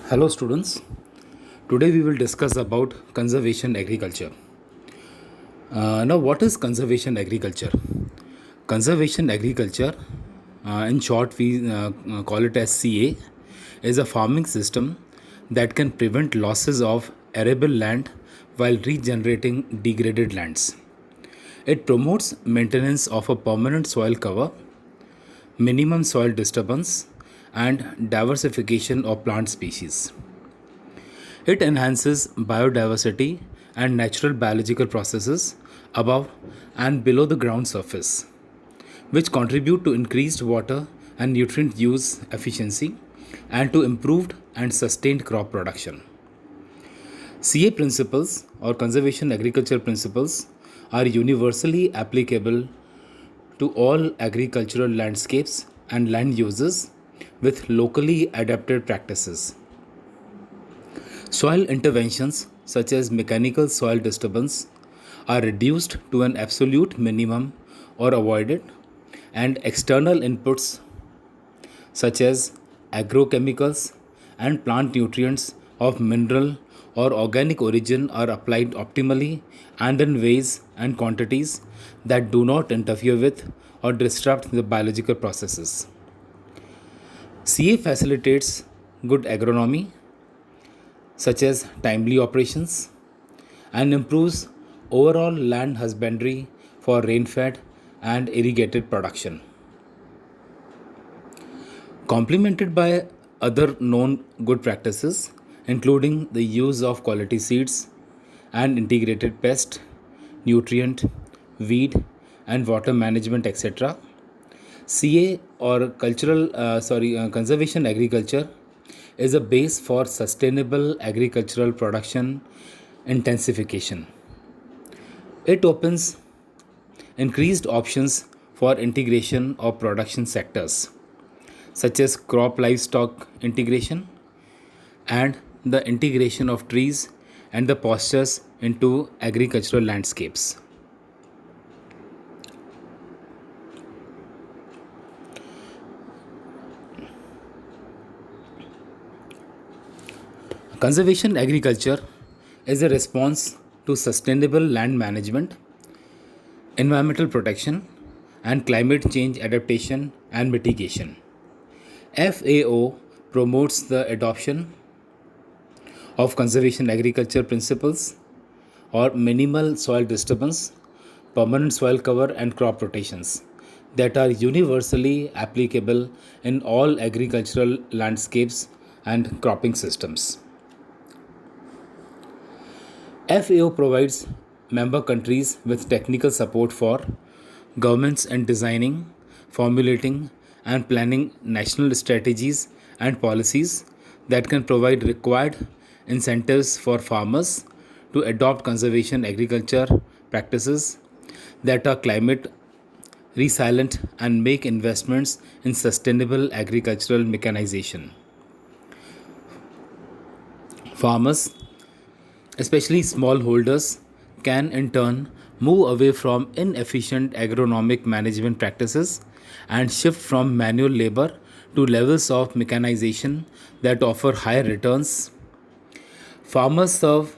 Hello students, today we will discuss about conservation agriculture. Now what is conservation agriculture? Conservation agriculture, in short we call it as CA, is a farming system that can prevent losses of arable land while regenerating degraded lands. It promotes maintenance of a permanent soil cover, minimum soil disturbance, and diversification of plant species. It enhances biodiversity and natural biological processes above and below the ground surface, which contribute to increased water and nutrient use efficiency and to improved and sustained crop production. CA principles or conservation agriculture principles are universally applicable to all agricultural landscapes and land uses with locally adapted practices. Soil interventions such as mechanical soil disturbance are reduced to an absolute minimum or avoided, and external inputs such as agrochemicals and plant nutrients of mineral or organic origin are applied optimally and in ways and quantities that do not interfere with or disrupt the biological processes. CA facilitates good agronomy such as timely operations and improves overall land husbandry for rain-fed and irrigated production. Complemented by other known good practices, including the use of quality seeds and integrated pest, nutrient, weed, and water management, etc. CA or conservation agriculture is a base for sustainable agricultural production intensification. It opens increased options for integration of production sectors such as crop livestock integration and the integration of trees and the pastures into agricultural landscapes. Conservation agriculture is a response to sustainable land management, environmental protection, and climate change adaptation and mitigation. FAO promotes the adoption of conservation agriculture principles or minimal soil disturbance, permanent soil cover, and crop rotations that are universally applicable in all agricultural landscapes and cropping systems. FAO provides member countries with technical support for governments in designing, formulating, and planning national strategies and policies that can provide required incentives for farmers to adopt conservation agriculture practices that are climate resilient and make investments in sustainable agricultural mechanization. Farmers, especially smallholders, can in turn move away from inefficient agronomic management practices and shift from manual labor to levels of mechanization that offer higher returns. Farmers serve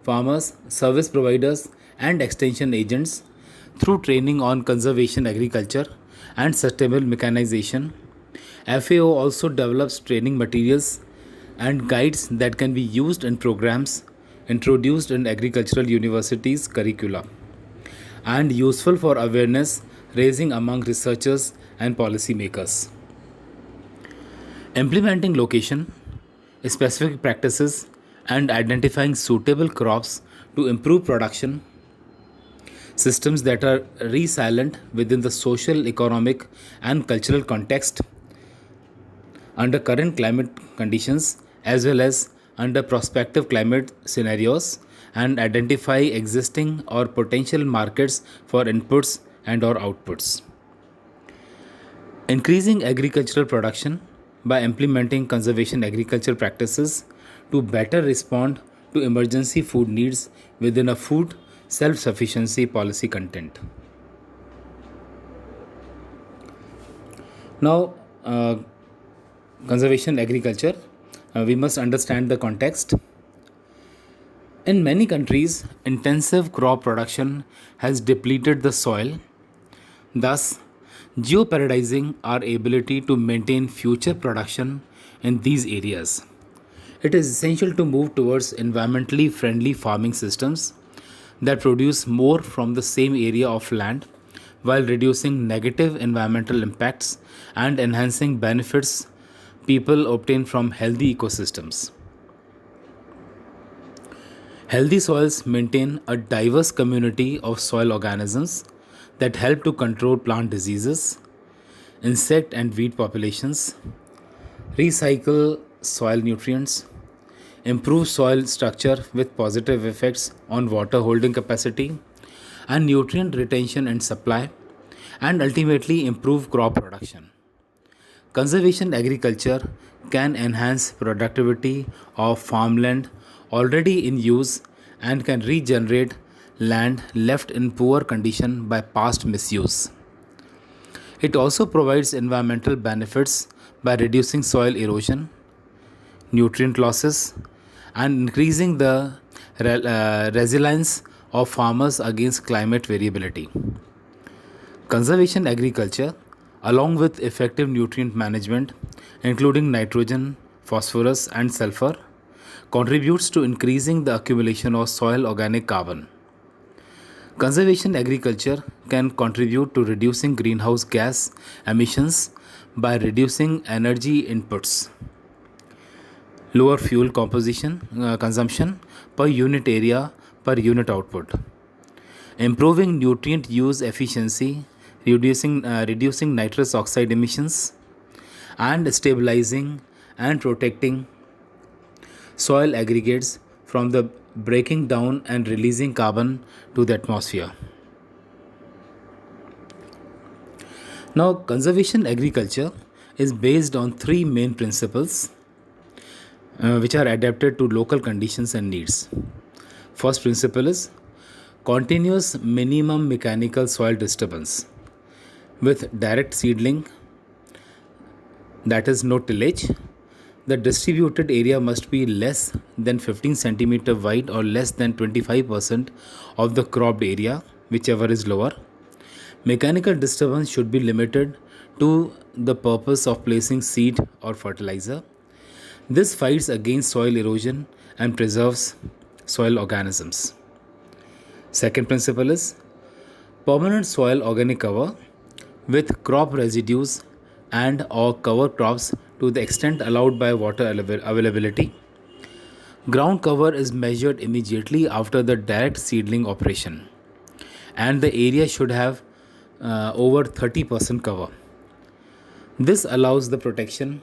farmers, service providers, and extension agents through training on conservation agriculture and sustainable mechanization. FAO also develops training materials and guides that can be used in programs introduced in agricultural universities' curricula and useful for awareness raising among researchers and policymakers. Implementing location, specific practices, and identifying suitable crops to improve production systems that are resilient within the social, economic, and cultural context under current climate conditions as well as under prospective climate scenarios, and identify existing or potential markets for inputs and or outputs. Increasing agricultural production by implementing conservation agriculture practices to better respond to emergency food needs within a food self-sufficiency policy content. Now, conservation agriculture We must understand the context. In many countries, intensive crop production has depleted the soil, thus, jeopardizing our ability to maintain future production in these areas. It is essential to move towards environmentally friendly farming systems that produce more from the same area of land while reducing negative environmental impacts and enhancing benefits people obtain from healthy ecosystems. Healthy soils maintain a diverse community of soil organisms that help to control plant diseases, insect and weed populations, recycle soil nutrients, improve soil structure with positive effects on water holding capacity and nutrient retention and supply, and ultimately improve crop production. Conservation agriculture can enhance productivity of farmland already in use and can regenerate land left in poor condition by past misuse. It also provides environmental benefits by reducing soil erosion, nutrient losses, and increasing the resilience of farmers against climate variability. Conservation agriculture, along with effective nutrient management, including nitrogen, phosphorus, and sulfur, contributes to increasing the accumulation of soil organic carbon. Conservation agriculture can contribute to reducing greenhouse gas emissions by reducing energy inputs, lower fuel consumption per unit area per unit output, improving nutrient use efficiency, reducing nitrous oxide emissions, and stabilizing and protecting soil aggregates from the breaking down and releasing carbon to the atmosphere. Now, conservation agriculture is based on three main principles which are adapted to local conditions and needs. First principle is continuous minimum mechanical soil disturbance with direct seedling, that is no tillage. The distributed area must be less than 15 centimeter wide or less than 25% of the cropped area, whichever is lower. Mechanical disturbance should be limited to the purpose of placing seed or fertilizer. This fights against soil erosion and preserves soil organisms. Second principle is permanent soil organic cover with crop residues and or cover crops to the extent allowed by water availability. Ground cover is measured immediately after the direct seedling operation, and the area should have over 30% cover. This allows the protection.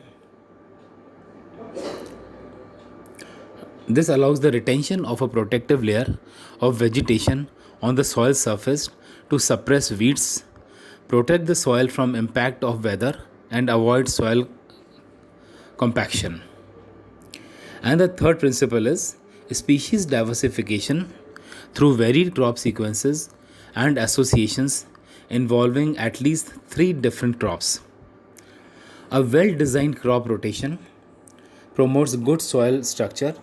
This allows the retention of a protective layer of vegetation on the soil surface to suppress weeds, protect the soil from impact of weather, and avoid soil compaction. And the third principle is species diversification through varied crop sequences and associations involving at least 3 different crops. A well-designed crop rotation promotes good soil structure,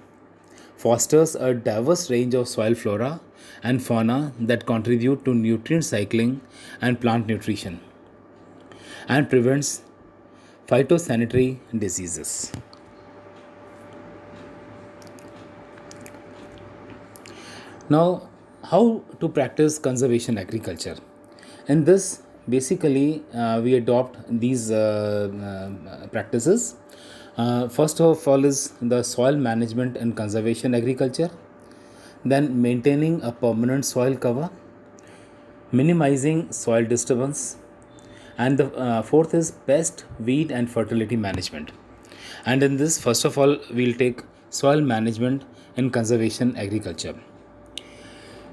fosters a diverse range of soil flora and fauna that contribute to nutrient cycling and plant nutrition, and prevents phytosanitary diseases. Now, how to practice conservation agriculture? In this, basically, we adopt these practices. First of all is the soil management and conservation agriculture, then maintaining a permanent soil cover, minimizing soil disturbance, and the fourth is pest, weed, and fertility management. And in this, first of all, we'll take soil management and conservation agriculture.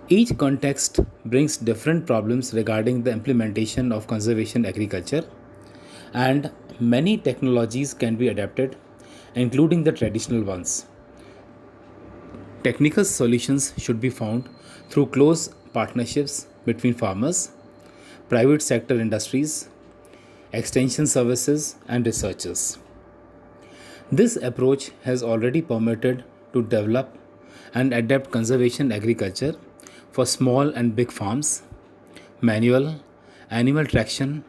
Each context brings different problems regarding the implementation of conservation agriculture, and many technologies can be adapted, including the traditional ones. Technical solutions should be found through close partnerships between farmers, private sector industries, extension services, and researchers. This approach has already permitted to develop and adapt conservation agriculture for small and big farms, manual, animal traction,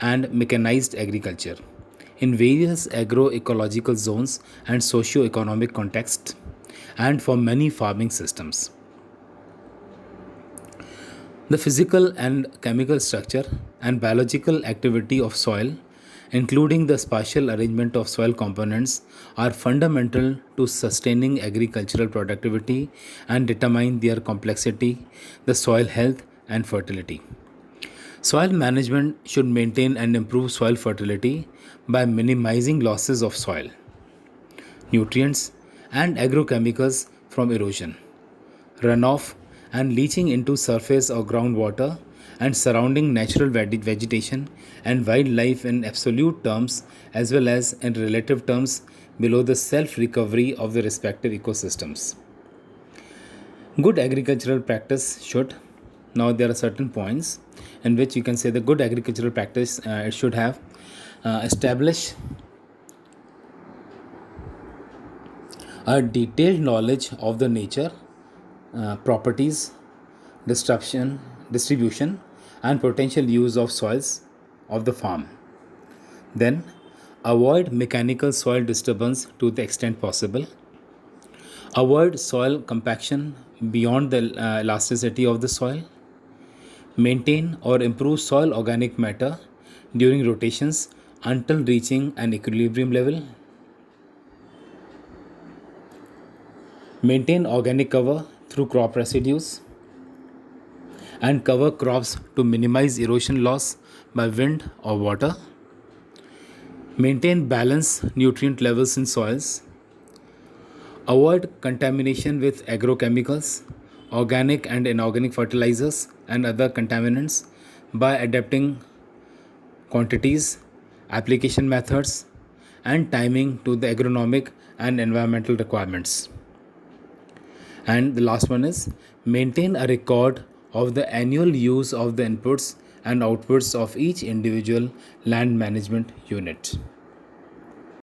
and mechanized agriculture in various agroecological zones and socio-economic contexts, and for many farming systems. The physical and chemical structure and biological activity of soil, including the spatial arrangement of soil components, are fundamental to sustaining agricultural productivity and determine their complexity, the soil health, and fertility. Soil management should maintain and improve soil fertility by minimizing losses of soil, nutrients, and agrochemicals from erosion, runoff, and leaching into surface or groundwater and surrounding natural vegetation and wildlife in absolute terms as well as in relative terms below the self recovery of the respective ecosystems. Good agricultural practice should, now there are certain points in which you can say the good agricultural practice it should have establish a detailed knowledge of the nature, properties, distribution, and potential use of soils of the farm. Then, avoid mechanical soil disturbance to the extent possible. Avoid soil compaction beyond the elasticity of the soil. Maintain or improve soil organic matter during rotations until reaching an equilibrium level. Maintain organic cover through crop residues and cover crops to minimize erosion loss by wind or water. Maintain balanced nutrient levels in soils. Avoid contamination with agrochemicals, organic and inorganic fertilizers, and other contaminants by adapting quantities, application methods, and timing to the agronomic and environmental requirements. And the last one is maintain a record of the annual use of the inputs and outputs of each individual land management unit.